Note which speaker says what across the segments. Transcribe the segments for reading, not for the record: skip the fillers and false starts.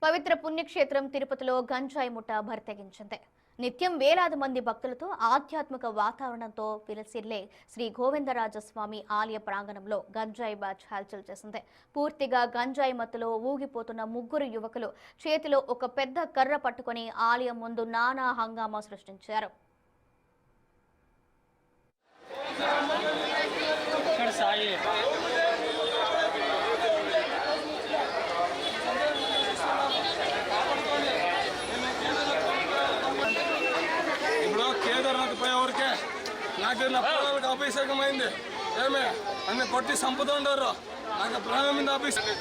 Speaker 1: పవిత్ర పుణ్యక్షేత్రం తిరుపతిలో గంజాయి ముఠా భర్తెగించింది. నిత్యం వేలాది మంది భక్తులతో ఆధ్యాత్మిక వాతావరణంతో విలసిల్లే శ్రీ గోవిందరాజస్వామి ఆలయ ప్రాంగణంలో గంజాయి బ్యాచ్ హల్చల్ చేసింది. పూర్తిగా గంజాయి మత్తులో ఊగిపోతున్న ముగ్గురు యువకులు చేతిలో ఒక పెద్ద కర్ర పట్టుకుని ఆలయం ముందు నానా హంగామా సృష్టించారు.
Speaker 2: నాకు నా పిల్లలకు అభిషేకమైంది ఏమే అన్ని కొట్టి సంపదండారు నాకు ప్రాణం మీద అభిషేకం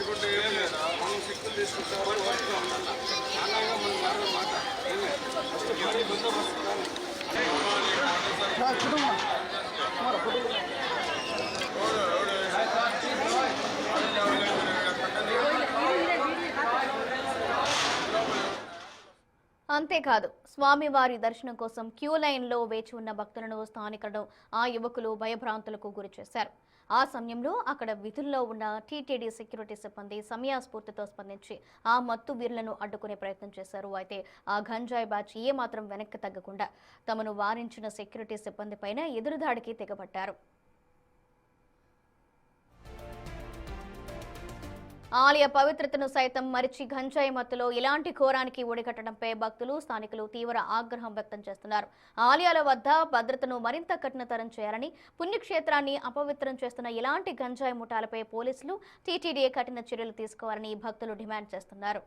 Speaker 1: అంతేకాదు స్వామివారి దర్శనం కోసం క్యూ లైన్లో వేచి ఉన్న భక్తులను స్థానికులను ఆ యువకులు భయభ్రాంతులకు గురి చేశారు. ఆ సమయంలో అక్కడ విధుల్లో ఉన్న టీటీడీ సెక్యూరిటీ సిబ్బంది సమయస్ఫూర్తితో స్పందించి ఆ మత్తు వీరులను అడ్డుకునే ప్రయత్నం చేశారు. అయితే ఆ గంజాయి బ్యాచ్ ఏమాత్రం వెనక్కి తగ్గకుండా తమను వారించిన సెక్యూరిటీ సిబ్బంది పైన ఎదురుదాడికి తెగబట్టారు. ఆలయ పవిత్రతను సైతం మరిచి గంజాయి మత్తులో ఇలాంటి ఘోరానికి ఒడిగట్టడంపై భక్తులు స్థానికులు తీవ్ర ఆగ్రహం వ్యక్తం చేస్తున్నారు. ఆలయాల వద్ద భద్రతను మరింత కఠినతరం చేయాలని, పుణ్యక్షేత్రాన్ని అపవిత్రం చేస్తున్న ఇలాంటి గంజాయి ముఠాలపై పోలీసులు టీటీడీ కఠిన చర్యలు తీసుకోవాలని భక్తులు డిమాండ్ చేస్తున్నారు.